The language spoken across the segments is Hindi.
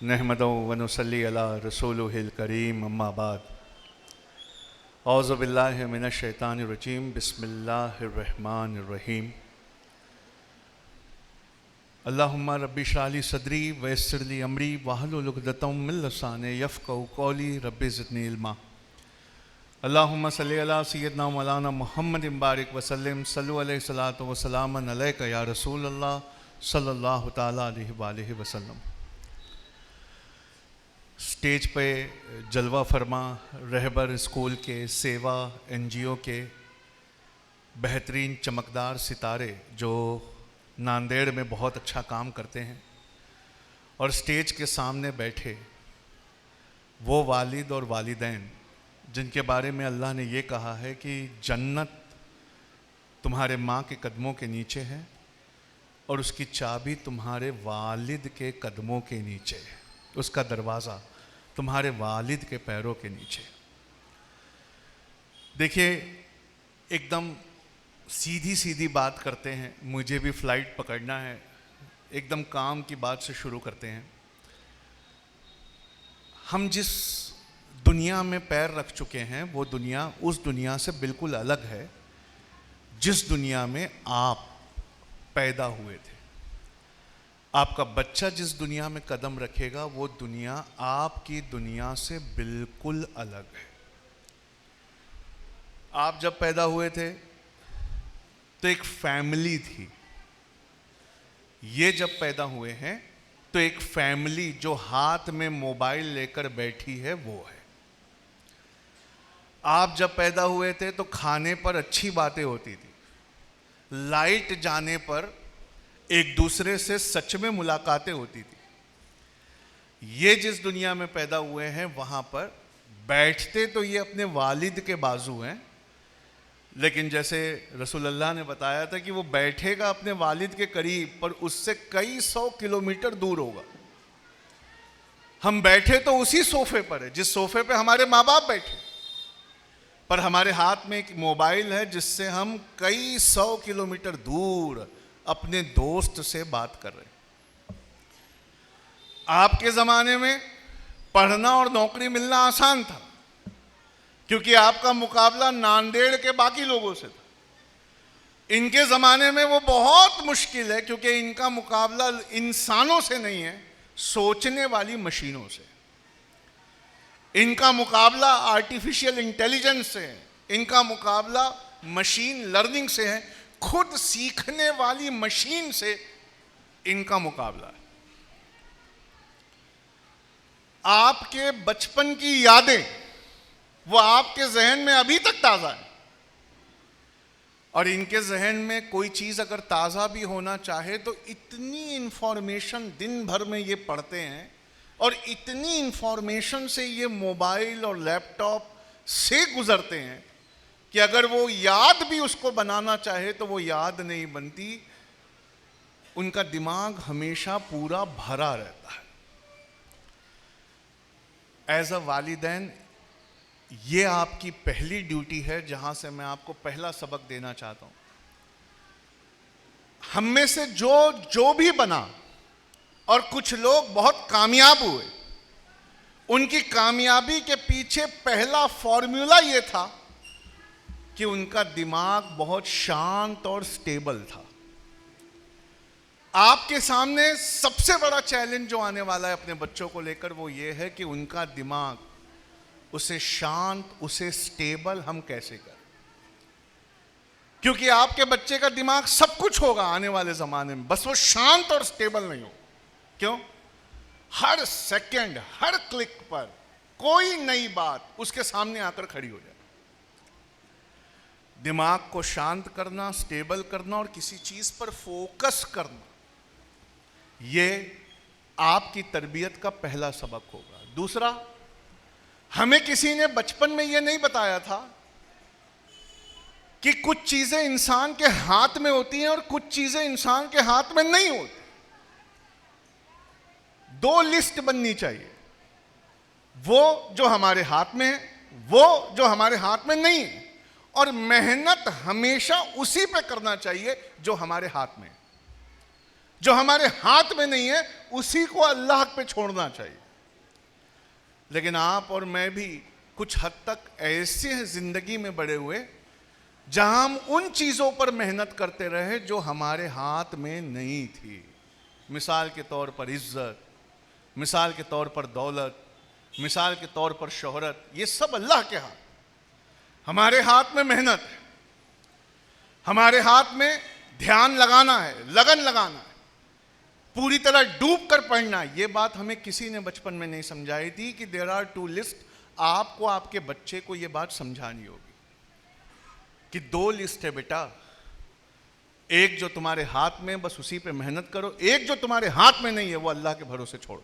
नहमदो व नुसल्ली अला रसूलिहिल करीम अम्मा बाद औज़ु बिल्लाहि मिनश शैतानिर रजीम बिस्मिल्लाहिर रहमानिर रहीम अल्लाहुम्मा रब्बि इश्रह ली सदरी व यस्सिर ली अमरी वहलुल उक़दतम मिन लिसानी यफ़क़हू क़ौली रब्बि ज़िदनी इल्मा अल्लाहुम्मा सल्लि अला सय्यिदना मौलाना मुहम्मदिन बारिक वसल्लिम सल्लु अलैहि सलातो व सलामन अलैका या रसूल अल्लाह सल्लल्लाहु ताला अलैहि वसल्लम। स्टेज पे जलवा फरमा रहबर स्कूल के सेवा NGO के बेहतरीन चमकदार सितारे जो नांदेड़ में बहुत अच्छा काम करते हैं, और स्टेज के सामने बैठे वो वालिद और वालिदैन जिनके बारे में अल्लाह ने ये कहा है कि जन्नत तुम्हारे माँ के कदमों के नीचे है और उसकी चाबी तुम्हारे वालिद के कदमों के नीचे है, उसका दरवाज़ा तुम्हारे वालिद के पैरों के नीचे। देखिए, एकदम सीधी सीधी बात करते हैं, मुझे भी फ़्लाइट पकड़ना है, एकदम काम की बात से शुरू करते हैं। हम जिस दुनिया में पैर रख चुके हैं वो दुनिया उस दुनिया से बिल्कुल अलग है जिस दुनिया में आप पैदा हुए थे। आपका बच्चा जिस दुनिया में कदम रखेगा वो दुनिया आपकी दुनिया से बिल्कुल अलग है। आप जब पैदा हुए थे तो एक फैमिली थी, ये जब पैदा हुए हैं तो एक फैमिली जो हाथ में मोबाइल लेकर बैठी है वो है। आप जब पैदा हुए थे तो खाने पर अच्छी बातें होती थी, लाइट जाने पर एक दूसरे से सच में मुलाकातें होती थी। ये जिस दुनिया में पैदा हुए हैं वहाँ पर बैठते तो ये अपने वालिद के बाजू हैं, लेकिन जैसे रसूलुल्लाह ने बताया था कि वो बैठेगा अपने वालिद के करीब पर उससे कई 100 किलोमीटर दूर होगा। हम बैठे तो उसी सोफे पर है जिस सोफे पे हमारे माँ बाप बैठे, पर हमारे हाथ में एक मोबाइल है जिससे हम कई 100 किलोमीटर दूर अपने दोस्त से बात कर रहे हैं। आपके ज़माने में पढ़ना और नौकरी मिलना आसान था क्योंकि आपका मुकाबला नांदेड़ के बाकी लोगों से था। इनके ज़माने में वो बहुत मुश्किल है क्योंकि इनका मुकाबला इंसानों से नहीं है, सोचने वाली मशीनों से। इनका मुकाबला आर्टिफिशियल इंटेलिजेंस से है, इनका मुकाबला मशीन लर्निंग से है, खुद सीखने वाली मशीन से इनका मुकाबला है। आपके बचपन की यादें वो आपके जहन में अभी तक ताज़ा है, और इनके जहन में कोई चीज़ अगर ताज़ा भी होना चाहे तो इतनी इंफॉर्मेशन दिन भर में ये पढ़ते हैं और इतनी इंफॉर्मेशन से ये मोबाइल और लैपटॉप से गुजरते हैं कि अगर वो याद भी उसको बनाना चाहे तो वो याद नहीं बनती। उनका दिमाग हमेशा पूरा भरा रहता है। एज अ वालिदैन ये आपकी पहली ड्यूटी है जहां से मैं आपको पहला सबक देना चाहता हूं। हम में से जो भी बना, और कुछ लोग बहुत कामयाब हुए, उनकी कामयाबी के पीछे पहला फॉर्मूला ये था कि उनका दिमाग बहुत शांत और स्टेबल था। आपके सामने सबसे बड़ा चैलेंज जो आने वाला है अपने बच्चों को लेकर वो ये है कि उनका दिमाग, उसे शांत, उसे स्टेबल हम कैसे करें। क्योंकि आपके बच्चे का दिमाग सब कुछ होगा आने वाले ज़माने में, बस वो शांत और स्टेबल नहीं हो। क्यों? हर सेकंड, हर क्लिक पर कोई नई बात उसके सामने आकर खड़ी हो जाए। दिमाग को शांत करना, स्टेबल करना और किसी चीज़ पर फोकस करना, ये आपकी तरबियत का पहला सबक होगा। दूसरा, हमें किसी ने बचपन में ये नहीं बताया था कि कुछ चीज़ें इंसान के हाथ में होती हैं और कुछ चीज़ें इंसान के हाथ में नहीं होती। दो लिस्ट बननी चाहिए, वो जो हमारे हाथ में है, वो जो हमारे हाथ में नहीं है, और मेहनत हमेशा उसी पे करना चाहिए जो हमारे हाथ में है। जो हमारे हाथ में नहीं है उसी को अल्लाह पे छोड़ना चाहिए। लेकिन आप और मैं भी कुछ हद तक ऐसे जिंदगी में बड़े हुए जहां हम उन चीजों पर मेहनत करते रहे जो हमारे हाथ में नहीं थी। मिसाल के तौर पर इज्जत, मिसाल के तौर पर दौलत, मिसाल के तौर पर शोहरत, ये सब अल्लाह के हाथ। हमारे हाथ में मेहनत है, हमारे हाथ में ध्यान लगाना है, लगन लगाना है, पूरी तरह डूब कर पढ़ना है। ये बात हमें किसी ने बचपन में नहीं समझाई थी कि देयर आर टू लिस्ट। आपको आपके बच्चे को ये बात समझानी होगी कि 2 लिस्ट है बेटा, एक जो तुम्हारे हाथ में, बस उसी पे मेहनत करो, एक जो तुम्हारे हाथ में नहीं है वो अल्लाह के भरोसे छोड़ो।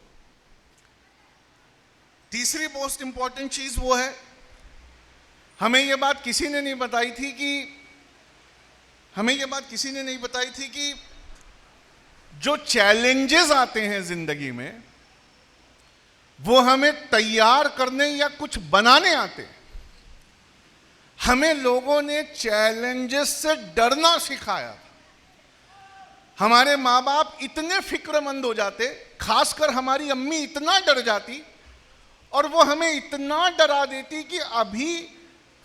तीसरी मोस्ट इंपॉर्टेंट चीज वो है, हमें ये बात किसी ने नहीं बताई थी कि जो चैलेंजेस आते हैं जिंदगी में वो हमें तैयार करने या कुछ बनाने आते हैं। हमें लोगों ने चैलेंजेस से डरना सिखाया। हमारे माँ बाप इतने फिक्रमंद हो जाते, खासकर हमारी अम्मी इतना डर जाती और वो हमें इतना डरा देती कि अभी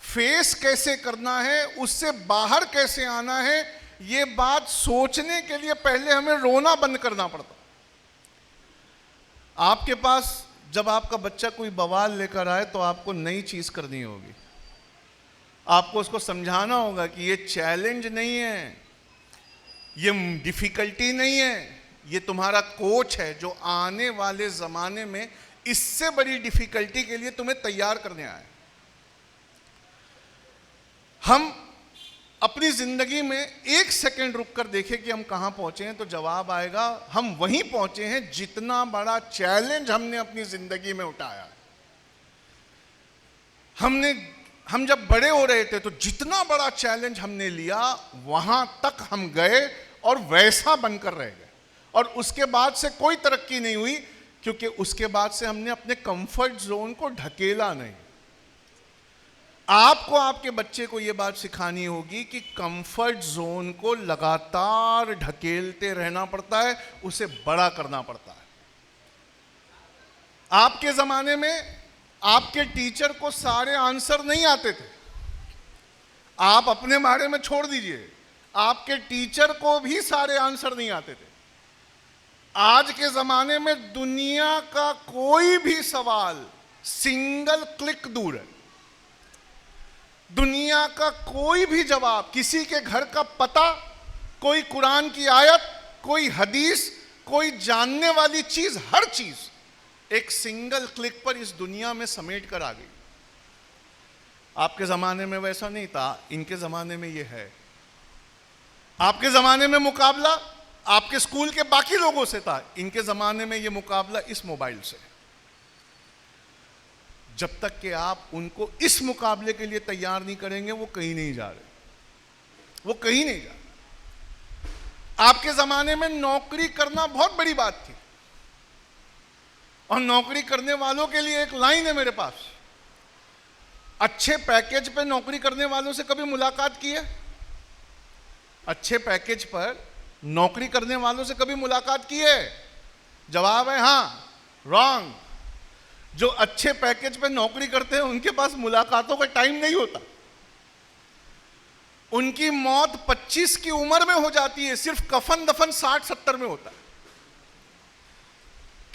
फेस कैसे करना है, उससे बाहर कैसे आना है, ये बात सोचने के लिए पहले हमें रोना बंद करना पड़ता। आपके पास जब आपका बच्चा कोई बवाल लेकर आए तो आपको नई चीज करनी होगी। आपको उसको समझाना होगा कि ये चैलेंज नहीं है, ये डिफिकल्टी नहीं है, ये तुम्हारा कोच है जो आने वाले जमाने में इससे बड़ी डिफिकल्टी के लिए तुम्हें तैयार करने आया है। हम अपनी जिंदगी में 1 सेकंड रुक कर देखें कि हम कहां पहुंचे हैं तो जवाब आएगा, हम वहीं पहुंचे हैं जितना बड़ा चैलेंज हमने अपनी जिंदगी में उठाया। हम जब बड़े हो रहे थे तो जितना बड़ा चैलेंज हमने लिया वहां तक हम गए और वैसा बनकर रह गए, और उसके बाद से कोई तरक्की नहीं हुई, क्योंकि उसके बाद से हमने अपने कंफर्ट जोन को ढकेला नहीं। आपको आपके बच्चे को यह बात सिखानी होगी कि कंफर्ट जोन को लगातार ढकेलते रहना पड़ता है, उसे बड़ा करना पड़ता है। आपके जमाने में आपके टीचर को सारे आंसर नहीं आते थे। आप अपने बारे में छोड़ दीजिए, आपके टीचर को भी सारे आंसर नहीं आते थे। आज के जमाने में दुनिया का कोई भी सवाल सिंगल क्लिक दूर है। दुनिया का कोई भी जवाब, किसी के घर का पता, कोई कुरान की आयत, कोई हदीस, कोई जानने वाली चीज, हर चीज एक सिंगल क्लिक पर इस दुनिया में समेट कर आ गई। आपके जमाने में वैसा नहीं था, इनके जमाने में यह है। आपके जमाने में मुकाबला आपके स्कूल के बाकी लोगों से था, इनके जमाने में यह मुकाबला इस मोबाइल से। जब तक कि आप उनको इस मुकाबले के लिए तैयार नहीं करेंगे वो कहीं नहीं जा रहे, वो कहीं नहीं जा रहे। आपके जमाने में नौकरी करना बहुत बड़ी बात थी, और नौकरी करने वालों के लिए एक लाइन है मेरे पास, अच्छे पैकेज पे नौकरी करने वालों से कभी मुलाकात की है? अच्छे पैकेज पर नौकरी करने वालों से कभी मुलाकात की है? जवाब है हां, रॉन्ग। जो अच्छे पैकेज पे नौकरी करते हैं उनके पास मुलाकातों का टाइम नहीं होता। उनकी मौत 25 की उम्र में हो जाती है, सिर्फ कफन दफन 60-70 में होता है।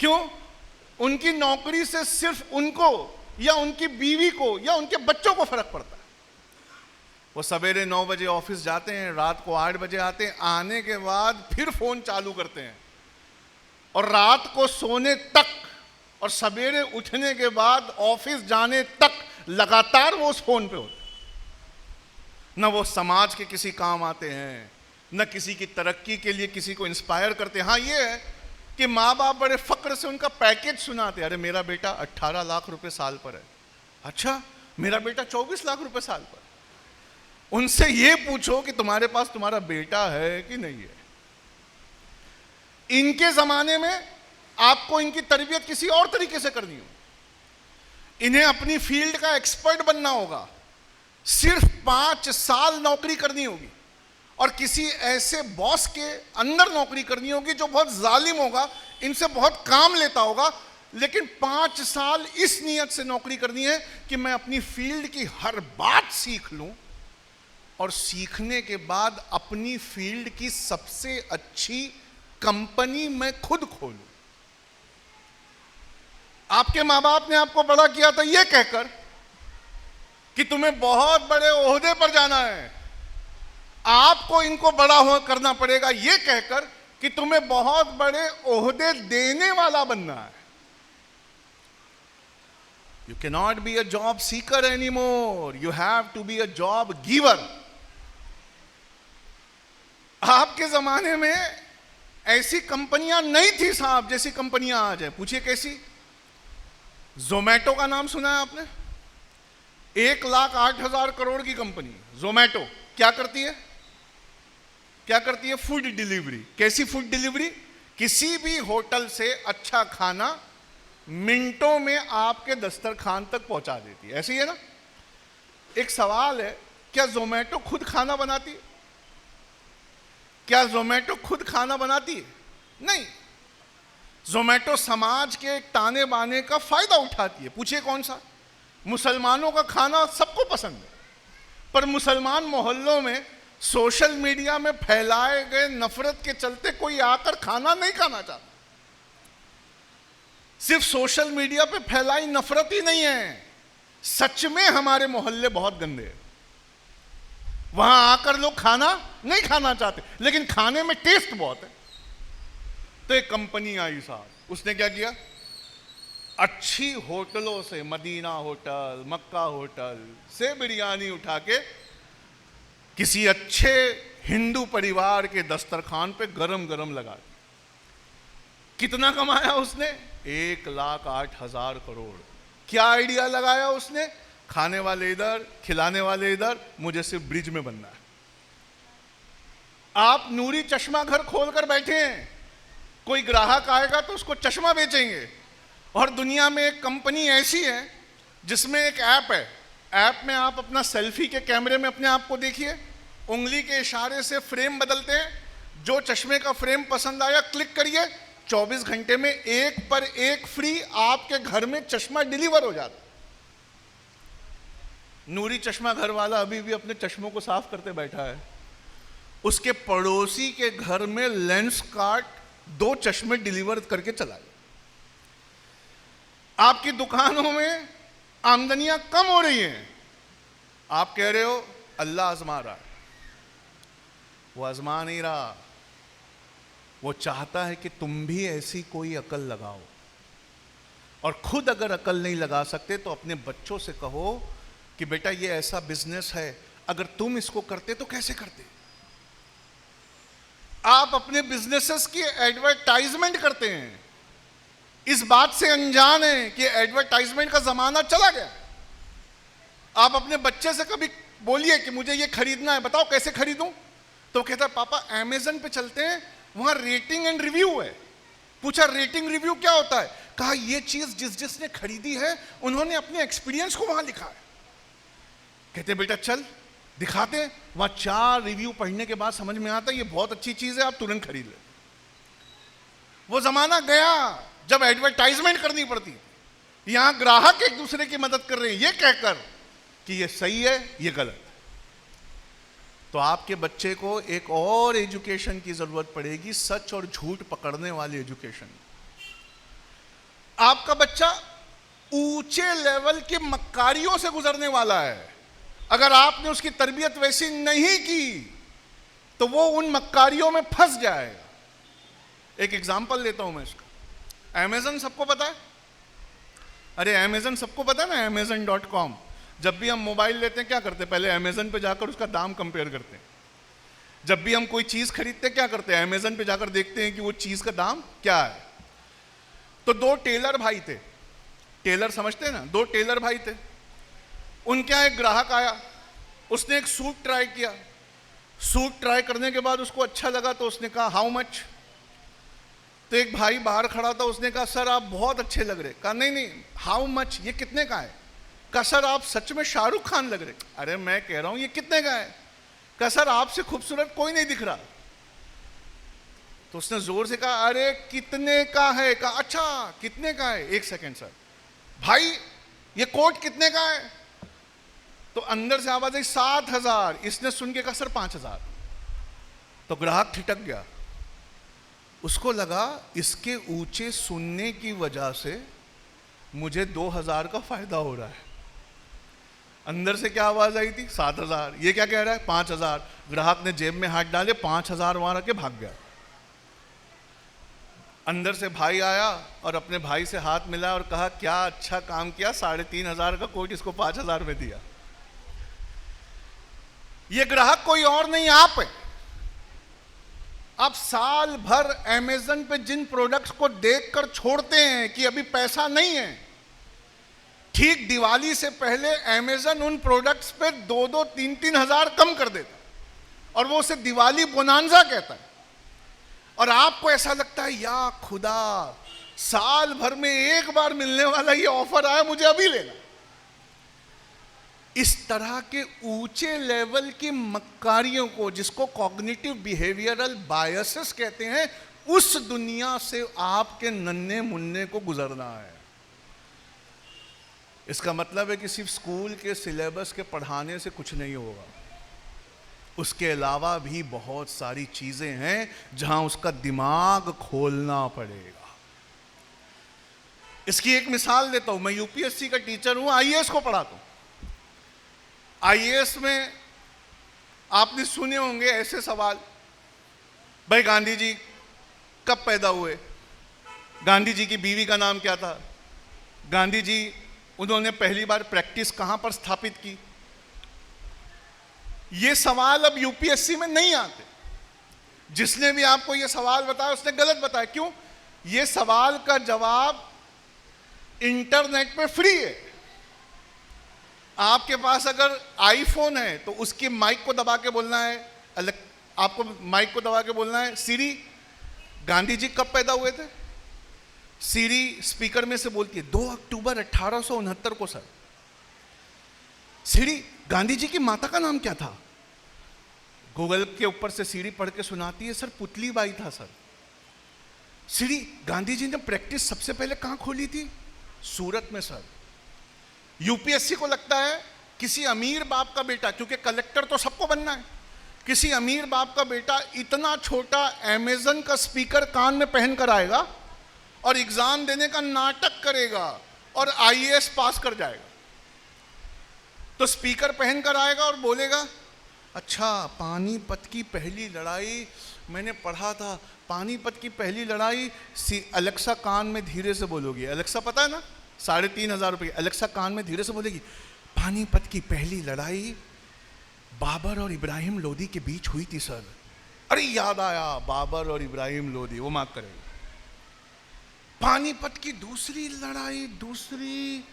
क्यों? उनकी नौकरी से सिर्फ उनको या उनकी बीवी को या उनके बच्चों को फर्क पड़ता है। वो सवेरे 9 बजे ऑफिस जाते हैं, रात को 8 बजे आते हैं, आने के बाद फिर फोन चालू करते हैं, और रात को सोने तक और सवेरे उठने के बाद ऑफिस जाने तक लगातार वो उस फोन पे होते हैं। न वो समाज के किसी काम आते हैं, न किसी की तरक्की के लिए किसी को इंस्पायर करते हैं। हाँ, ये है कि माँ बाप बड़े फक्र से उनका पैकेज सुनाते, अरे मेरा बेटा 18 लाख रुपए साल पर है। अच्छा, मेरा बेटा 24 लाख रुपए साल पर। उनसे ये पूछो कि तुम्हारे पास तुम्हारा बेटा है कि नहीं है। इनके जमाने में आपको इनकी तरबियत किसी और तरीके से करनी हो, इन्हें अपनी फील्ड का एक्सपर्ट बनना होगा, सिर्फ 5 साल नौकरी करनी होगी, और किसी ऐसे बॉस के अंदर नौकरी करनी होगी जो बहुत जालिम होगा, इनसे बहुत काम लेता होगा, लेकिन 5 साल इस नियत से नौकरी करनी है कि मैं अपनी फील्ड की हर बात सीख लूं और सीखने के बाद अपनी फील्ड की सबसे अच्छी कंपनी मैं खुद खोलूं। आपके मां बाप ने आपको बड़ा किया था यह कहकर कि तुम्हें बहुत बड़े ओहदे पर जाना है, आपको इनको बड़ा करना पड़ेगा यह कहकर कि तुम्हें बहुत बड़े ओहदे देने वाला बनना है। You cannot be a job seeker anymore. You have to be a job giver. आपके जमाने में ऐसी कंपनियां नहीं थी साहब जैसी कंपनियां आज है। पूछिए कैसी? जोमैटो का नाम सुना है आपने? 1,08,000 करोड़ की कंपनी जोमैटो क्या करती है? क्या करती है? Food delivery. कैसी फूड डिलीवरी? किसी भी होटल से अच्छा खाना मिनटों में आपके दस्तरखान तक पहुंचा देती है। ऐसी है ना? एक सवाल है, क्या जोमैटो खुद खाना बनाती है? क्या जोमैटो खुद खाना बनाती है? नहीं। जोमैटो समाज के ताने बाने का फायदा उठाती है। पूछिए कौन सा? मुसलमानों का खाना सबको पसंद है, पर मुसलमान मोहल्लों में सोशल मीडिया में फैलाए गए नफरत के चलते कोई आकर खाना नहीं खाना चाहता। सिर्फ सोशल मीडिया पे फैलाई नफरत ही नहीं है, सच में हमारे मोहल्ले बहुत गंदे हैं। वहां आकर लोग खाना नहीं खाना चाहते, लेकिन खाने में टेस्ट बहुत है। तो एक कंपनी आई साहब, उसने क्या किया? अच्छी होटलों से, मदीना होटल, मक्का होटल से बिरयानी उठा के किसी अच्छे हिंदू परिवार के दस्तरखान पे गरम गरम लगा दी। कितना कमाया उसने? 1,08,000 करोड़। क्या आइडिया लगाया उसने? खाने वाले इधर, खिलाने वाले इधर, मुझे सिर्फ ब्रिज में बनना है। आप नूरी चश्मा घर खोलकर बैठे हैं, कोई ग्राहक आएगा तो उसको चश्मा बेचेंगे। और दुनिया में एक कंपनी ऐसी है जिसमें एक ऐप है, ऐप में आप अपना सेल्फी के कैमरे में अपने आप को देखिए, उंगली के इशारे से फ्रेम बदलते हैं। जो चश्मे का फ्रेम पसंद आया क्लिक करिए, 24 घंटे में एक पर एक फ्री आपके घर में चश्मा डिलीवर हो जाता। नूरी चश्मा घर वाला अभी भी अपने चश्मों को साफ करते बैठा है। उसके पड़ोसी के घर में लेंस कार्ट 2 चश्मे डिलीवर करके चला गया। आपकी दुकानों में आमदनियां कम हो रही हैं, आप कह रहे हो अल्लाह आजमा रहा है। वो आजमा नहीं रहा, वो चाहता है कि तुम भी ऐसी कोई अकल लगाओ। और खुद अगर अकल नहीं लगा सकते तो अपने बच्चों से कहो कि बेटा ये ऐसा बिजनेस है, अगर तुम इसको करते तो कैसे करते। आप अपने बिजनेसेस की एडवर्टाइजमेंट करते हैं, इस बात से अनजान है कि एडवर्टाइजमेंट का जमाना चला गया। आप अपने बच्चे से कभी बोलिए कि मुझे ये खरीदना है, बताओ कैसे खरीदूं, तो कहता है पापा अमेज़न पे चलते हैं, वहां रेटिंग एंड रिव्यू है। पूछा रेटिंग रिव्यू क्या होता है? कहा ये चीज जिसने खरीदी है उन्होंने अपने एक्सपीरियंस को वहां लिखा है। कहते बेटा चल दिखाते हैं। वहां 4 रिव्यू पढ़ने के बाद समझ में आता है ये बहुत अच्छी चीज है, आप तुरंत खरीद ले। वो जमाना गया जब एडवर्टाइजमेंट करनी पड़ती। यहां ग्राहक एक दूसरे की मदद कर रहे हैं ये कहकर कि ये सही है ये गलत। तो आपके बच्चे को एक और एजुकेशन की जरूरत पड़ेगी, सच और झूठ पकड़ने वाली एजुकेशन। आपका बच्चा ऊंचे लेवल के मक्कारियों से गुजरने वाला है। अगर आपने उसकी तरबियत वैसी नहीं की तो वो उन मक्कारियों में फंस जाएगा। एक एग्जांपल लेता हूं मैं इसका। अमेज़न सबको पता है? अरे अमेज़न सबको पता है ना, amazon.com। जब भी हम मोबाइल लेते हैं क्या करते हैं? पहले अमेज़न पे जाकर उसका दाम कंपेयर करते हैं। जब भी हम कोई चीज खरीदते हैं क्या करते हैं? अमेज़न पे जाकर देखते हैं कि वो चीज का दाम क्या है। तो 2 टेलर भाई थे, टेलर समझते हैं ना, 2 टेलर भाई थे। उनके यहाँ एक ग्राहक आया, उसने एक सूट ट्राई किया। सूट ट्राई करने के बाद उसको अच्छा लगा तो उसने कहा हाउ मच। तो एक भाई बाहर खड़ा था, उसने कहा सर आप बहुत अच्छे लग रहे। कहा नहीं नहीं हाउ मच, ये कितने का है? कहा सर आप सच में शाहरुख खान लग रहे। अरे मैं कह रहा हूं ये कितने का है? कहा सर आपसे खूबसूरत कोई नहीं दिख रहा। तो उसने जोर से कहा अरे कितने का है? कहा अच्छा कितने का है? एक सेकेंड सर, भाई ये कोट कितने का है? तो अंदर से आवाज आई 7,000। इसने सुन के कहा सर 5,000। तो ग्राहक ठिठक गया, उसको लगा इसके ऊंचे सुनने की वजह से मुझे 2,000 का फायदा हो रहा है। अंदर से क्या आवाज आई थी? 7,000। ये क्या कह रहा है? 5,000। ग्राहक ने जेब में हाथ डाले, 5,000 वहां रख के भाग गया। अंदर से भाई आया और अपने भाई से हाथ मिला और कहा क्या अच्छा काम किया, 3,500 का कोट इसको 5,000 में दिया। ये ग्राहक कोई और नहीं, आप है। आप साल भर अमेज़न पे जिन प्रोडक्ट्स को देखकर छोड़ते हैं कि अभी पैसा नहीं है, ठीक दिवाली से पहले अमेज़न उन प्रोडक्ट्स पे 2-2, 3-3 हजार कम कर देता और वो उसे दिवाली बोनांजा कहता है। और आपको ऐसा लगता है या खुदा, साल भर में एक बार मिलने वाला ये ऑफर आया, मुझे अभी लेना। इस तरह के ऊंचे लेवल की मक्कारियों को, जिसको कॉग्निटिव बिहेवियरल बायसेस कहते हैं, उस दुनिया से आपके नन्हे मुन्ने को गुजरना है। इसका मतलब है कि सिर्फ स्कूल के सिलेबस के पढ़ाने से कुछ नहीं होगा, उसके अलावा भी बहुत सारी चीजें हैं जहां उसका दिमाग खोलना पड़ेगा। इसकी एक मिसाल देता हूं। मैं यूपीएससी का टीचर हूं, आईएएस को पढ़ाता हूं। आईएएस में आपने सुने होंगे ऐसे सवाल, भाई गांधी जी कब पैदा हुए? गांधी जी की बीवी का नाम क्या था? गांधी जी उन्होंने पहली बार प्रैक्टिस कहां पर स्थापित की? ये सवाल अब यूपीएससी में नहीं आते। जिसने भी आपको ये सवाल बताया उसने गलत बताया। क्यों? ये सवाल का जवाब इंटरनेट पे फ्री है। आपके पास अगर आईफोन है तो उसकी माइक को दबा के बोलना है, आपको माइक को दबा के बोलना है सीरी गांधी जी कब पैदा हुए थे? सीरी स्पीकर में से बोलती है 2 अक्टूबर 1869 को सर। सीरी गांधी जी की माता का नाम क्या था? गूगल के ऊपर से सीरी पढ़ के सुनाती है, सर पुतली बाई था सर। सीरी गांधी जी ने प्रैक्टिस सबसे पहले कहां खोली थी? सूरत में सर। यूपीएससी को लगता है किसी अमीर बाप का बेटा, क्योंकि कलेक्टर तो सबको बनना है, किसी अमीर बाप का बेटा इतना छोटा अमेज़न का स्पीकर कान में पहन कर आएगा और एग्जाम देने का नाटक करेगा और आईएएस पास कर जाएगा। तो स्पीकर पहन कर आएगा और बोलेगा अच्छा पानीपत की पहली लड़ाई मैंने पढ़ा था, पानीपत की पहली लड़ाई। अलेक्सा कान में धीरे से बोलोगी, अलेक्सा पता है ना 3,500 रुपये, अलेक्सा कान में धीरे से बोलेगी पानीपत की पहली लड़ाई बाबर और इब्राहिम लोदी के बीच हुई थी सर। अरे याद आया, बाबर और इब्राहिम लोदी, वो मार्क करेगा। पानीपत की दूसरी लड़ाई, दूसरी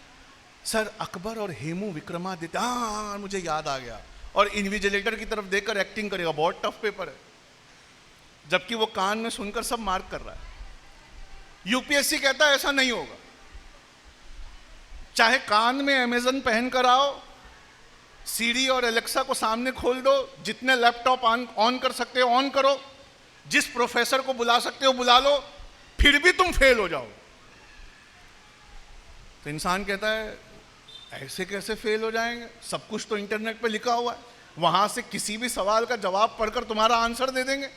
सर अकबर और हेमू विक्रमादित्य, हाँ मुझे याद आ गया। और इन्विजिलेटर की तरफ देखकर एक्टिंग करेगा, बहुत टफ पेपर है, जबकि वो कान में सुनकर सब मार्क कर रहा है। यूपीएससी कहता है ऐसा नहीं होगा, चाहे कान में अमेज़न पहन कर आओ, सीरी और एलेक्सा को सामने खोल दो, जितने लैपटॉप ऑन कर सकते हो ऑन करो, जिस प्रोफेसर को बुला सकते हो बुला लो, फिर भी तुम फेल हो जाओ। तो इंसान कहता है ऐसे कैसे फेल हो जाएंगे? सब कुछ तो इंटरनेट पे लिखा हुआ है, वहां से किसी भी सवाल का जवाब पढ़कर तुम्हारा आंसर दे देंगे।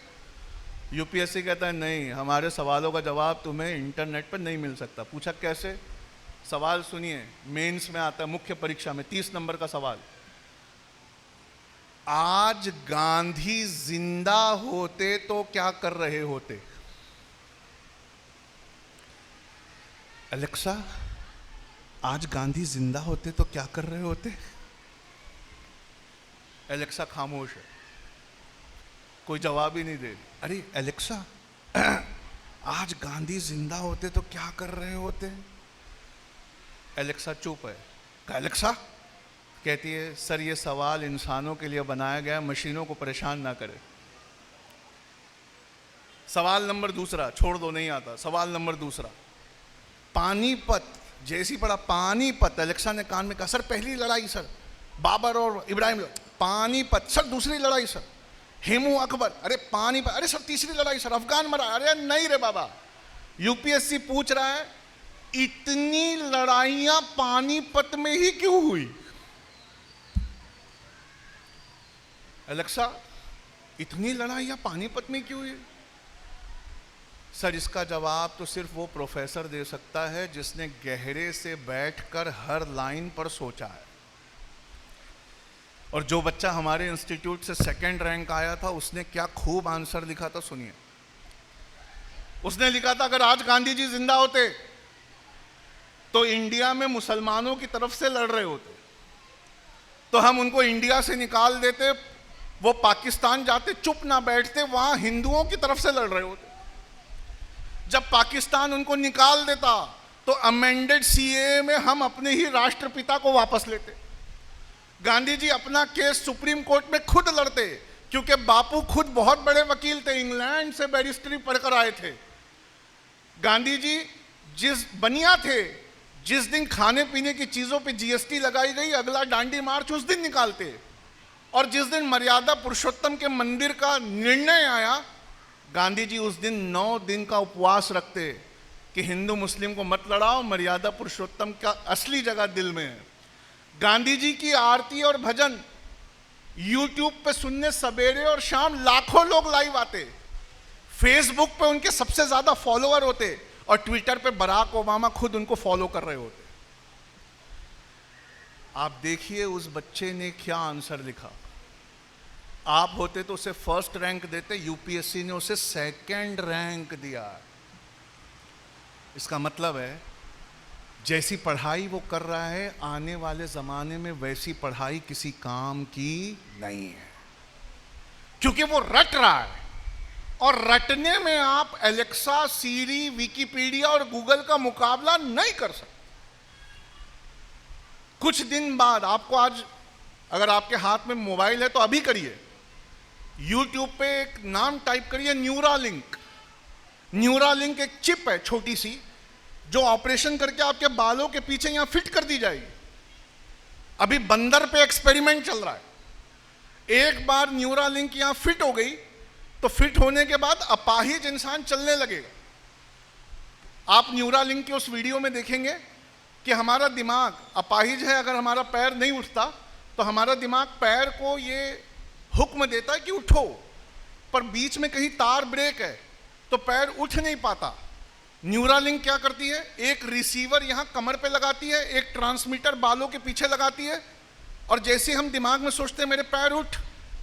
यूपीएससी कहता है नहीं, हमारे सवालों का जवाब तुम्हें इंटरनेट पर नहीं मिल सकता। पूछा कैसे? सवाल सुनिए, मेंस में आता है, मुख्य परीक्षा में 30 नंबर का सवाल। आज गांधी जिंदा होते तो क्या कर रहे होते? अलेक्सा आज गांधी जिंदा होते तो क्या कर रहे होते? एलेक्सा खामोश है, कोई जवाब ही नहीं दे रही। अरे एलेक्सा आज गांधी जिंदा होते तो क्या कर रहे होते? एलेक्सा चुप है। एलेक्सा कहती है सर ये सवाल इंसानों के लिए बनाया गया, मशीनों को परेशान ना करे। सवाल नंबर दूसरा, छोड़ दो नहीं आता। सवाल नंबर दूसरा, पानीपत, जैसी पड़ा पानीपत, एलेक्सा ने कान में कहा सर पहली लड़ाई सर बाबर और इब्राहिम। पानीपत, सर दूसरी लड़ाई सर, हेमू अकबर, अरे पानीपत, अरे सर तीसरी लड़ाई सर, अफगान मरा, अरे नहीं रे बाबा। यूपीएससी पूछ रहा है इतनी लड़ाइयां पानीपत में ही क्यों हुई? एलेक्सा, इतनी लड़ाइयां पानीपत में क्यों हुई? सर इसका जवाब तो सिर्फ वो प्रोफेसर दे सकता है जिसने गहरे से बैठकर हर लाइन पर सोचा है। और जो बच्चा हमारे इंस्टीट्यूट से सेकंड रैंक आया था उसने क्या खूब आंसर लिखा था, सुनिए। उसने लिखा था अगर आज गांधी जी जिंदा होते तो इंडिया में मुसलमानों की तरफ से लड़ रहे होते, तो हम उनको इंडिया से निकाल देते, वो पाकिस्तान जाते, चुप ना बैठते, वहां हिंदुओं की तरफ से लड़ रहे होते। जब पाकिस्तान उनको निकाल देता तो अमेंडेड सीए में हम अपने ही राष्ट्रपिता को वापस लेते। गांधी जी अपना केस सुप्रीम कोर्ट में खुद लड़ते, क्योंकि बापू खुद बहुत बड़े वकील थे, इंग्लैंड से बैरिस्टरी पढ़कर आए थे। गांधी जी जिस बनिया थे, जिस दिन खाने पीने की चीजों पे जीएसटी लगाई गई, अगला डांडी मार्च उस दिन निकालते। और जिस दिन मर्यादा पुरुषोत्तम के मंदिर का निर्णय आया, गांधी जी उस दिन 9 दिन का उपवास रखते कि हिंदू मुस्लिम को मत लड़ाओ, मर्यादा पुरुषोत्तम का असली जगह दिल में है। गांधी जी की आरती और भजन यूट्यूब पे सुनने सवेरे और शाम लाखों लोग लाइव आते, फेसबुक पे उनके सबसे ज्यादा फॉलोअर होते, और ट्विटर पे बराक ओबामा खुद उनको फॉलो कर रहे होते। आप देखिए उस बच्चे ने क्या आंसर लिखा। आप होते तो उसे फर्स्ट रैंक देते, यूपीएससी ने उसे सेकंड रैंक दिया। इसका मतलब है जैसी पढ़ाई वो कर रहा है, आने वाले जमाने में वैसी पढ़ाई किसी काम की नहीं है, क्योंकि वो रट रहा है। और रटने में आप एलेक्सा, सीरी, विकिपीडिया और गूगल का मुकाबला नहीं कर सकते। कुछ दिन बाद आपको, आज अगर आपके हाथ में मोबाइल है तो अभी करिए, यूट्यूब पे एक नाम टाइप करिए, न्यूरालिंक। न्यूरालिंक एक चिप है छोटी सी, जो ऑपरेशन करके आपके बालों के पीछे यहां फिट कर दी जाएगी। अभी बंदर पे एक्सपेरिमेंट चल रहा है। एक बार न्यूरालिंक यहां फिट हो गई तो फिट होने के बाद अपाहिज इंसान चलने लगेगा। आप न्यूरालिंक के उस वीडियो में देखेंगे कि हमारा दिमाग अपाहिज है, अगर हमारा पैर नहीं उठता तो हमारा दिमाग पैर को ये हुक्म देता है कि उठो, पर बीच में कहीं तार ब्रेक है तो पैर उठ नहीं पाता। न्यूरालिंक क्या करती है, एक रिसीवर यहां कमर पे लगाती है, एक ट्रांसमीटर बालों के पीछे लगाती है, और जैसे हम दिमाग में सोचते हैं मेरे पैर उठ,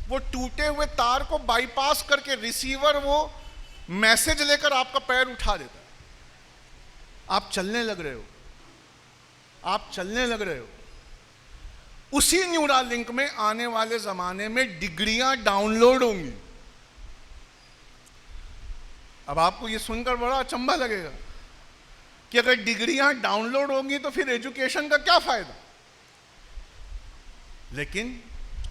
वो टूटे हुए तार को बाईपास करके रिसीवर वो मैसेज लेकर आपका पैर उठा देता है। आप चलने लग रहे हो, आप चलने लग रहे हो। उसी न्यूरालिंक में आने वाले जमाने में डिग्रियां डाउनलोड होंगी। अब आपको यह सुनकर बड़ा अचंभा लगेगा कि अगर डिग्रियां डाउनलोड होंगी तो फिर एजुकेशन का क्या फायदा। लेकिन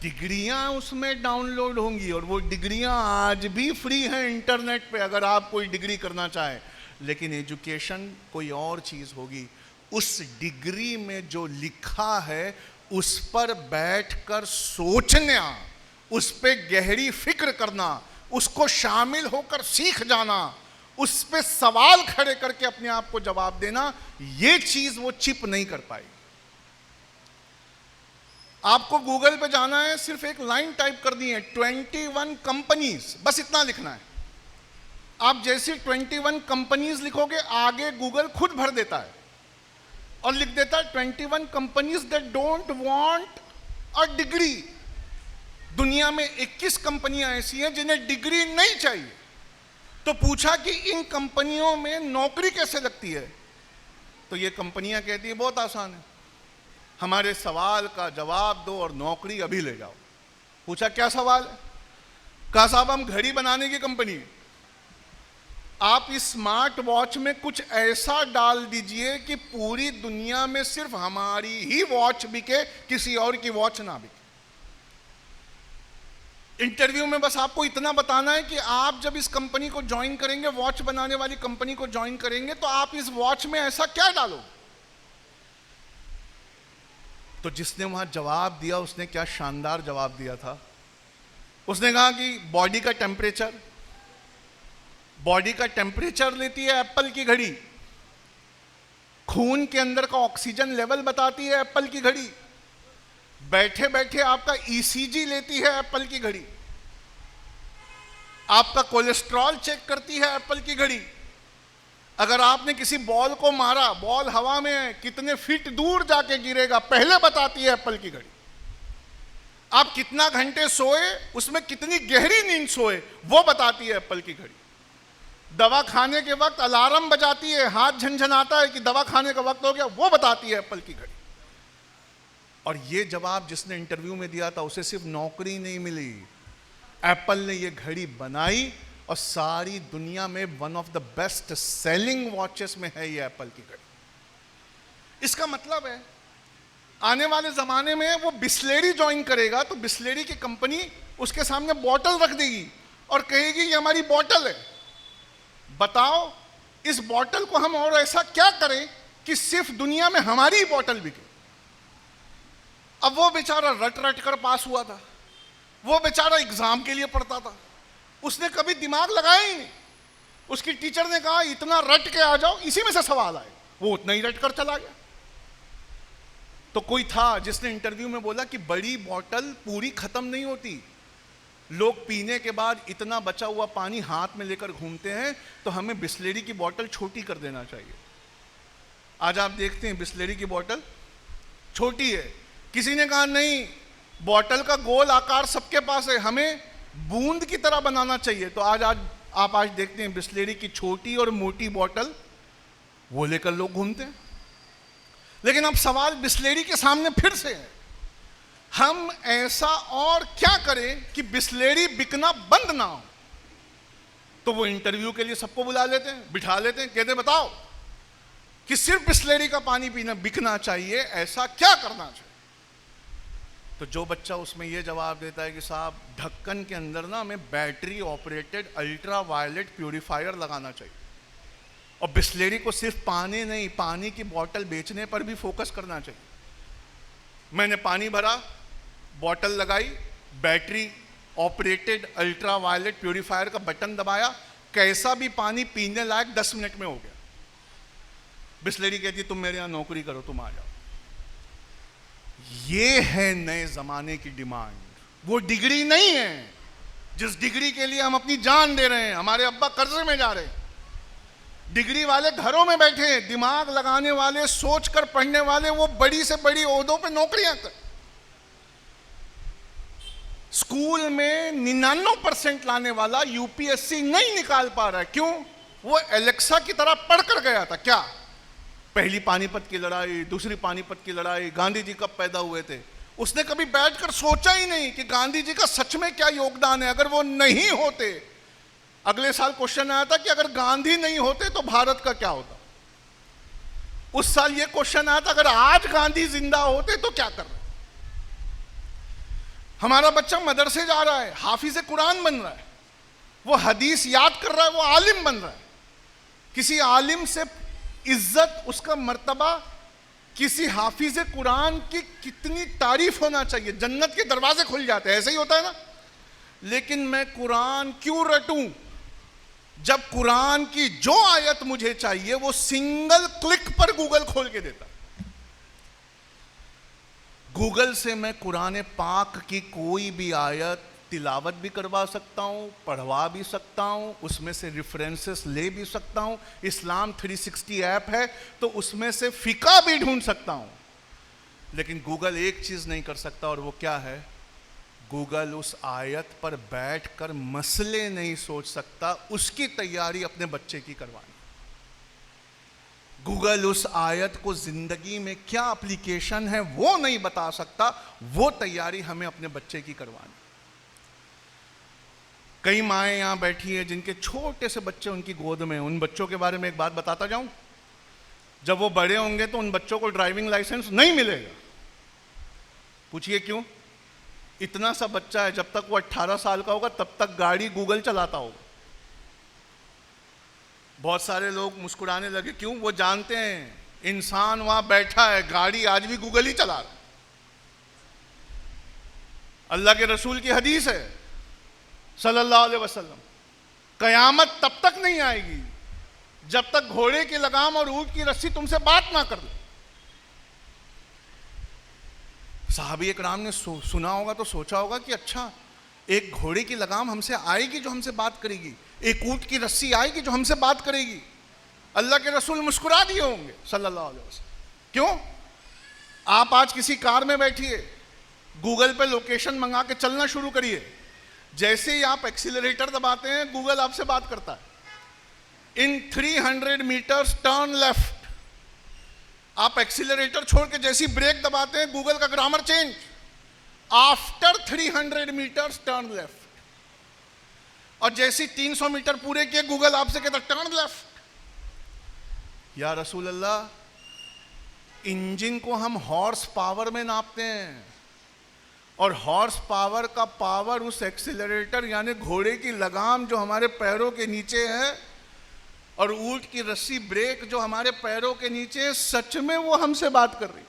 डिग्रियां उसमें डाउनलोड होंगी, और वो डिग्रियां आज भी फ्री हैं इंटरनेट पे अगर आप कोई डिग्री करना चाहें। लेकिन एजुकेशन कोई और चीज होगी। उस डिग्री में जो लिखा है उस पर बैठकर सोचना, उस पे गहरी फिक्र करना, उसको शामिल होकर सीख जाना, उस पे सवाल खड़े करके अपने आप को जवाब देना, ये चीज वो चिप नहीं कर पाई। आपको गूगल पे जाना है, सिर्फ एक लाइन टाइप कर दी है, 21 कंपनीज, बस इतना लिखना है। आप जैसे 21 कंपनीज लिखोगे, आगे गूगल खुद भर देता है और लिख देता है 21 companies that don't want a degree. दुनिया में 21 कंपनियां ऐसी हैं जिन्हें डिग्री नहीं चाहिए। तो पूछा कि इन कंपनियों में नौकरी कैसे लगती है, तो ये कंपनियां कहती है बहुत आसान है, हमारे सवाल का जवाब दो और नौकरी अभी ले जाओ। पूछा क्या सवाल है, कहा साहब हम घड़ी बनाने की कंपनी है, आप इस स्मार्ट वॉच में कुछ ऐसा डाल दीजिए कि पूरी दुनिया में सिर्फ हमारी ही वॉच बिके, किसी और की वॉच ना बिके। इंटरव्यू में बस आपको इतना बताना है कि आप जब इस कंपनी को ज्वाइन करेंगे, वॉच बनाने वाली कंपनी को ज्वाइन करेंगे, तो आप इस वॉच में ऐसा क्या डालोगे। तो जिसने वहां जवाब दिया उसने क्या शानदार जवाब दिया था। उसने कहा कि बॉडी का टेम्परेचर लेती है एप्पल की घड़ी, खून के अंदर का ऑक्सीजन लेवल बताती है एप्पल की घड़ी, बैठे बैठे आपका ईसीजी लेती है एप्पल की घड़ी, आपका कोलेस्ट्रॉल चेक करती है एप्पल की घड़ी, अगर आपने किसी बॉल को मारा, बॉल हवा में है, कितने फीट दूर जाके गिरेगा पहले बताती है एप्पल की घड़ी, आप कितना घंटे सोए, उसमें कितनी गहरी नींद सोए वो बताती है एप्पल की घड़ी, दवा खाने के वक्त अलार्म बजाती है, हाथ झनझनाता है कि दवा खाने का वक्त हो गया, वो बताती है एप्पल की घड़ी। और ये जवाब जिसने इंटरव्यू में दिया था उसे सिर्फ नौकरी नहीं मिली, एप्पल ने ये घड़ी बनाई और सारी दुनिया में one of the best selling watches में है ये एप्पल की घड़ी। इसका मतलब है आने वाले जमाने में वो बिस्लेरी ज्वाइन करेगा तो बिस्लेरी की कंपनी उसके सामने बॉटल रख देगी और कहेगी ये हमारी बॉटल है, बताओ इस बॉटल को हम और ऐसा क्या करें कि सिर्फ दुनिया में हमारी बॉटल बिके। अब वो बेचारा रट रट कर पास हुआ था, वो बेचारा एग्जाम के लिए पढ़ता था, उसने कभी दिमाग लगाया ही नहीं। उसकी टीचर ने कहा इतना रट के आ जाओ, इसी में से सवाल आए, वो उतना ही रट कर चला गया। तो कोई था जिसने इंटरव्यू में बोला कि बड़ी बॉटल पूरी खत्म नहीं होती, लोग पीने के बाद इतना बचा हुआ पानी हाथ में लेकर घूमते हैं, तो हमें बिस्लेरी की बोतल छोटी कर देना चाहिए। आज आप देखते हैं बिस्लेरी की बोतल छोटी है, किसी ने कहा नहीं बोतल का गोल आकार सबके पास है, हमें बूंद की तरह बनाना चाहिए। तो आज आप देखते हैं बिस्लेरी की छोटी और मोटी बोतल वो लेकर लोग घूमते हैं। लेकिन अब सवाल बिस्लेरी के सामने फिर से है, हम ऐसा और क्या करें कि बिस्लेरी बिकना बंद ना हो। तो वो इंटरव्यू के लिए सबको बुला लेते हैं, बिठा लेते हैं, कहते बताओ कि सिर्फ बिस्लेरी का पानी पीना बिकना चाहिए, ऐसा क्या करना चाहिए। तो जो बच्चा उसमें ये जवाब देता है कि साहब ढक्कन के अंदर ना हमें battery operated ultraviolet purifier लगाना चाहिए, और बिस्लेरी को सिर्फ पानी नहीं, पानी की बोतल बेचने पर भी फोकस करना चाहिए। मैंने पानी भरा, बोतल लगाई, battery operated ultraviolet purifier का बटन दबाया, कैसा भी पानी पीने लायक 10 मिनट में हो गया। बिस्लेरी कहती तुम मेरे यहां नौकरी करो, तुम आ जाओ। ये है नए जमाने की डिमांड, वो डिग्री नहीं है जिस डिग्री के लिए हम अपनी जान दे रहे हैं, हमारे अब्बा कर्जे में जा रहे हैं। डिग्री वाले घरों में बैठे हैं, दिमाग लगाने वाले, सोच कर पढ़ने वाले, वो बड़ी से बड़ी ओहदों पे नौकरियां कर। स्कूल में 99% लाने वाला यूपीएससी नहीं निकाल पा रहा है, क्यों? वो एलेक्सा की तरह पढ़कर गया था। क्या? पहली पानीपत की लड़ाई, दूसरी पानीपत की लड़ाई, गांधी जी कब पैदा हुए थे, उसने कभी बैठकर सोचा ही नहीं कि गांधी जी का सच में क्या योगदान है। अगर वो नहीं होते, अगले साल क्वेश्चन आया था कि अगर गांधी नहीं होते तो भारत का क्या होता। उस साल ये क्वेश्चन आया था अगर आज गांधी जिंदा होते तो क्या कर रहे। हमारा बच्चा मदरसे जा रहा है, हाफिज कुरान बन रहा है, वो हदीस याद कर रहा है, वो आलिम बन रहा है। किसी आलिम से इज्जत, उसका मर्तबा, किसी हाफिज कुरान की कितनी तारीफ होना चाहिए, जन्नत के दरवाजे खुल जाते हैं। ऐसे ही होता है ना। लेकिन मैं कुरान क्यों रटूं जब कुरान की जो आयत मुझे चाहिए वो सिंगल क्लिक पर गूगल खोल के देता। गूगल से मैं कुरान पाक की कोई भी आयत तिलावत भी करवा सकता हूं, पढ़वा भी सकता हूं, उसमें से रेफरेंसेस ले भी सकता हूं। इस्लाम 360 ऐप है तो उसमें से फिका भी ढूंढ सकता हूं। लेकिन गूगल एक चीज नहीं कर सकता, और वो क्या है? गूगल उस आयत पर बैठकर मसले नहीं सोच सकता, उसकी तैयारी अपने बच्चे की करवानी। गूगल उस आयत को जिंदगी में क्या एप्लीकेशन है वो नहीं बता सकता, वो तैयारी हमें अपने बच्चे की करवानी। कई माएँ यहां बैठी हैं जिनके छोटे से बच्चे उनकी गोद में, उन बच्चों के बारे में एक बात बताता जाऊं। जब वो बड़े होंगे तो उन बच्चों को ड्राइविंग लाइसेंस नहीं मिलेगा। पूछिए क्यों? इतना सा बच्चा है, जब तक वो 18 साल का होगा तब तक गाड़ी गूगल चलाता होगा। बहुत सारे लोग मुस्कुराने लगे, क्यों? वो जानते हैं इंसान वहां बैठा है, गाड़ी आज भी गूगल ही चला रहा है। अल्लाह के रसूल की हदीस है सल्लल्लाहु अलैहि वसल्लम, कयामत तब तक नहीं आएगी जब तक घोड़े की लगाम और ऊंट की रस्सी तुमसे बात ना कर ले। साहबी इकराम ने सुना होगा तो सोचा होगा कि अच्छा, एक घोड़े की लगाम हमसे आएगी जो हमसे बात करेगी, एक ऊंट की रस्सी आएगी जो हमसे बात करेगी। अल्लाह के रसूल मुस्कुरा दिए होंगे सल्लल्लाहु अलैहि वसल्लम। क्यों? आप आज किसी कार में बैठिए, गूगल पे लोकेशन मंगा के चलना शुरू करिए, जैसे ही आप एक्सीलरेटर दबाते हैं गूगल आपसे बात करता है, इन 300 मीटर्स टर्न लेफ्ट। आप एक्सीलरेटर छोड़ के जैसी ब्रेक दबाते हैं गूगल का grammar change, after 300 metres turn left. और जैसी 300 मीटर पूरे किए गूगल आपसे कहता टर्न लेफ्ट। या रसूल अल्लाह, इंजन को हम हॉर्स पावर में नापते हैं और हॉर्स पावर का पावर उस एक्सीलरेटर यानी घोड़े की लगाम जो हमारे पैरों के नीचे है और ऊंट की रस्सी ब्रेक जो हमारे पैरों के नीचे है, सच में वो हमसे बात कर रही,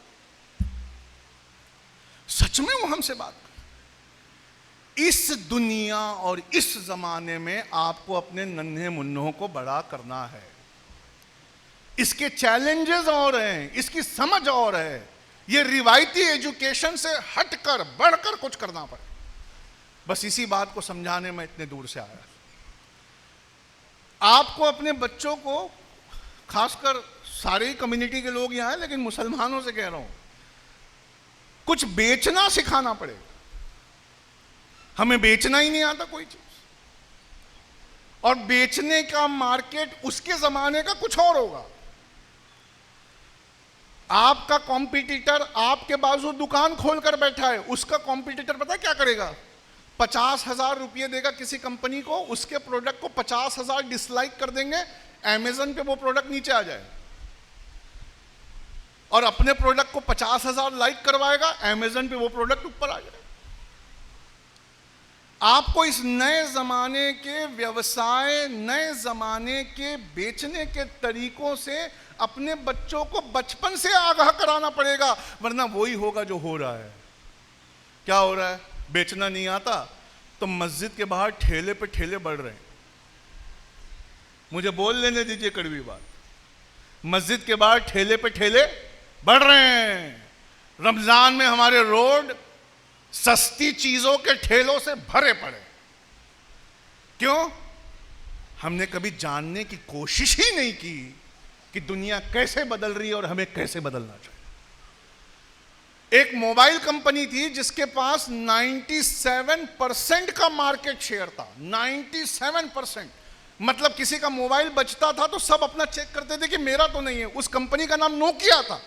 सच में वो हमसे बात कर रही। इस दुनिया और इस जमाने में आपको अपने नन्हे मुन्नों को बड़ा करना है। इसके चैलेंजेस और हैं, इसकी समझ और है। ये रिवायती एजुकेशन से हटकर बढ़कर कुछ करना पड़े। बस इसी बात को समझाने में इतने दूर से आया। आपको अपने बच्चों को, खासकर सारे ही कम्युनिटी के लोग यहां हैं लेकिन मुसलमानों से कह रहा हूं, कुछ बेचना सिखाना पड़ेगा। हमें बेचना ही नहीं आता कोई चीज, और बेचने का मार्केट उसके जमाने का कुछ और होगा। आपका कॉम्पिटिटर आपके बाजू दुकान खोलकर बैठा है, उसका कॉम्पिटिटर पता है क्या करेगा? 50,000 रुपये देगा किसी कंपनी को, उसके प्रोडक्ट को 50,000 डिसलाइक कर देंगे, अमेज़न पे वो प्रोडक्ट नीचे आ जाए, और अपने प्रोडक्ट को 50,000 लाइक करवाएगा, अमेज़न पे वो प्रोडक्ट ऊपर आ जाए। आपको इस नए जमाने के व्यवसाय, नए जमाने के बेचने के तरीकों से अपने बच्चों को बचपन से आगाह कराना पड़ेगा, वरना वही होगा जो हो रहा है। क्या हो रहा है? बेचना नहीं आता तो मस्जिद के बाहर ठेले पे ठेले बढ़ रहे हैं। मुझे बोल लेने दीजिए कड़वी बात, मस्जिद के बाहर ठेले पे ठेले बढ़ रहे हैं। रमजान में हमारे रोड सस्ती चीजों के ठेलों से भरे पड़े। क्यों? हमने कभी जानने की कोशिश ही नहीं की कि दुनिया कैसे बदल रही है और हमें कैसे बदलना चाहिए। एक मोबाइल कंपनी थी जिसके पास 97% का मार्केट शेयर था। 97%, मतलब किसी का मोबाइल बचता था तो सब अपना चेक करते थे कि मेरा तो नहीं है। उस कंपनी का नाम नोकिया था।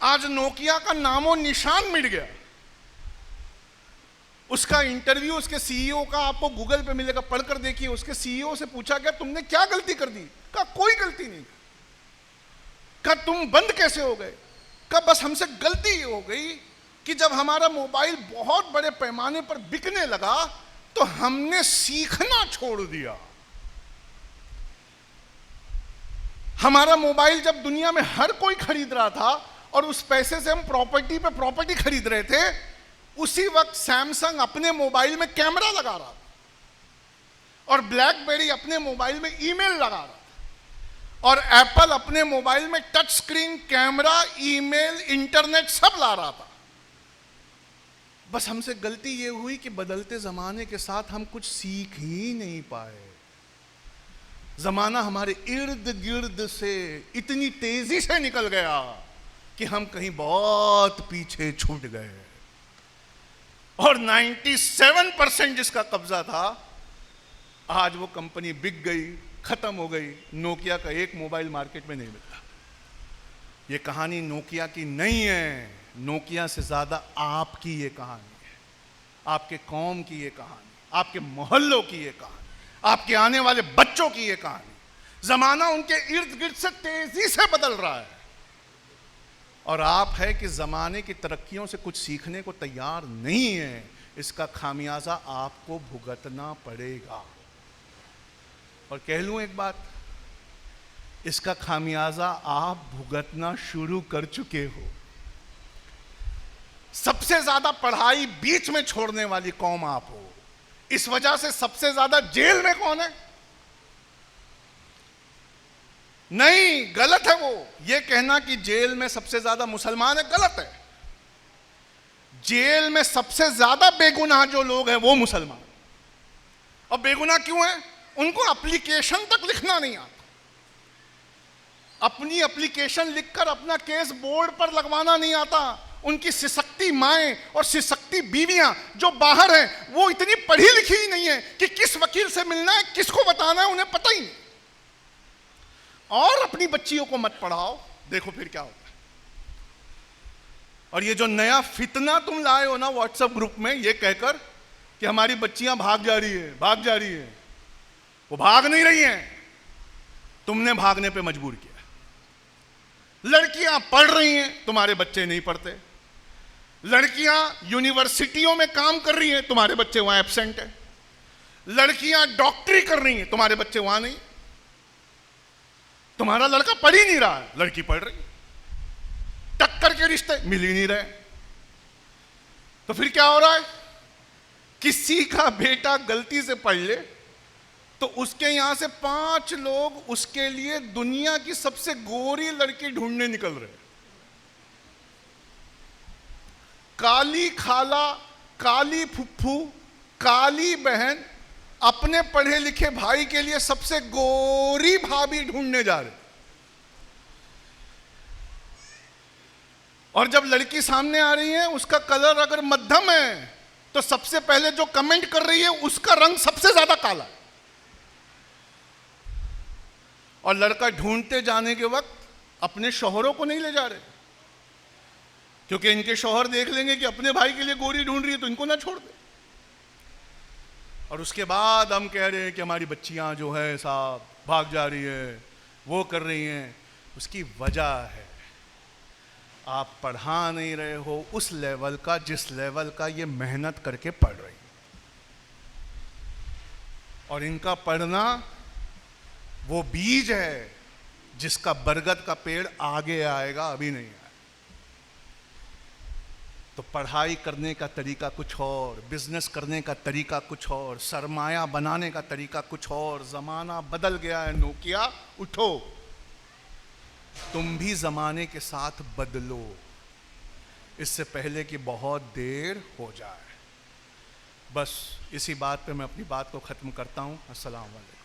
आज नोकिया का नामो निशान मिट गया। उसका इंटरव्यू उसके सीईओ का आपको गूगल पे मिलेगा, पढ़कर देखिए। उसके सीईओ से पूछा गया तुमने क्या गलती कर दी? कहा कोई गलती नहीं। कहा तुम बंद कैसे हो गए? कहा बस हमसे गलती ये हो गई कि जब हमारा मोबाइल बहुत बड़े पैमाने पर बिकने लगा तो हमने सीखना छोड़ दिया। हमारा मोबाइल जब दुनिया में हर कोई खरीद रहा था और उस पैसे से हम प्रॉपर्टी पे प्रॉपर्टी खरीद रहे थे, उसी वक्त सैमसंग अपने मोबाइल में कैमरा लगा रहा था और ब्लैकबेरी अपने मोबाइल में ईमेल लगा रहा था और एप्पल अपने मोबाइल में touch screen, camera, email, internet सब ला रहा था। बस हमसे गलती ये हुई कि बदलते जमाने के साथ हम कुछ सीख ही नहीं पाए। जमाना हमारे इर्द गिर्द से इतनी तेजी से निकल गया कि हम कहीं बहुत पीछे छूट गए। और 97% जिसका कब्जा था, आज वो कंपनी बिक गई, खत्म हो गई। नोकिया का एक मोबाइल मार्केट में नहीं मिलता। ये कहानी नोकिया की नहीं है, नोकिया से ज्यादा आपकी ये कहानी है, आपके कौम की ये कहानी, आपके मोहल्लों की ये कहानी, आपके आने वाले बच्चों की ये कहानी। जमाना उनके इर्द गिर्द से तेजी से बदल रहा है और आप है कि ज़माने की तरक्कियों से कुछ सीखने को तैयार नहीं है। इसका खामियाजा आपको भुगतना पड़ेगा। और कह लूँ एक बात, इसका खामियाजा आप भुगतना शुरू कर चुके हो। सबसे ज्यादा पढ़ाई बीच में छोड़ने वाली कौम आप हो। इस वजह से सबसे ज्यादा जेल में कौन है? नहीं, गलत है वो। ये कहना कि जेल में सबसे ज्यादा मुसलमान है, गलत है। जेल में सबसे ज्यादा बेगुनाह जो लोग हैं वो मुसलमान। और बेगुनाह क्यों है? उनको एप्लीकेशन तक लिखना नहीं आता। अपनी एप्लीकेशन लिखकर अपना केस बोर्ड पर लगवाना नहीं आता। उनकी सिसकती माएं और सिसकती बीवियां जो बाहर हैं वो इतनी पढ़ी लिखी ही नहीं है कि किस वकील से मिलना है, किसको बताना है, उन्हें पता ही नहीं। और अपनी बच्चियों को मत पढ़ाओ, देखो फिर क्या होता है। और ये जो नया फितना तुम लाए हो ना व्हाट्सएप ग्रुप में, ये कहकर कि हमारी बच्चियां भाग जा रही है, भाग जा रही है, वो भाग नहीं रही हैं, तुमने भागने पे मजबूर किया। लड़कियां पढ़ रही हैं, तुम्हारे बच्चे नहीं पढ़ते। लड़कियां यूनिवर्सिटियों में काम कर रही हैं, तुम्हारे बच्चे वहां एब्सेंट है। लड़कियां डॉक्टरी कर रही हैं, तुम्हारे बच्चे वहां नहीं। तुम्हारा लड़का पढ़ ही नहीं रहा है, लड़की पढ़ रही। टक्कर के रिश्ते मिल ही नहीं रहे। तो फिर क्या हो रहा है? किसी का बेटा गलती से पढ़ ले तो उसके यहां से 5 लोग उसके लिए दुनिया की सबसे गोरी लड़की ढूंढने निकल रहे। काली खाला, काली फुफ्फू, काली बहन अपने पढ़े लिखे भाई के लिए सबसे गोरी भाभी ढूंढने जा रहे। और जब लड़की सामने आ रही है, उसका कलर अगर मध्यम है तो सबसे पहले जो कमेंट कर रही है उसका रंग सबसे ज्यादा काला है। और लड़का ढूंढते जाने के वक्त अपने शौहरों को नहीं ले जा रहे, क्योंकि इनके शौहर देख लेंगे कि अपने भाई के लिए गोरी ढूंढ रही है तो इनको ना छोड़ दे। और उसके बाद हम कह रहे हैं कि हमारी बच्चियां जो है साहब भाग जा रही है, वो कर रही हैं। उसकी वजह है आप पढ़ा नहीं रहे हो उस लेवल का जिस लेवल का ये मेहनत करके पढ़ रही। और इनका पढ़ना वो बीज है जिसका बरगद का पेड़ आगे आएगा, अभी नहीं आया। तो पढ़ाई करने का तरीका कुछ और, बिजनेस करने का तरीका कुछ और, सरमाया बनाने का तरीका कुछ और। जमाना बदल गया है नोकिया, उठो, तुम भी जमाने के साथ बदलो, इससे पहले कि बहुत देर हो जाए। बस इसी बात पे मैं अपनी बात को खत्म करता हूं। अस्सलाम वालेकुम।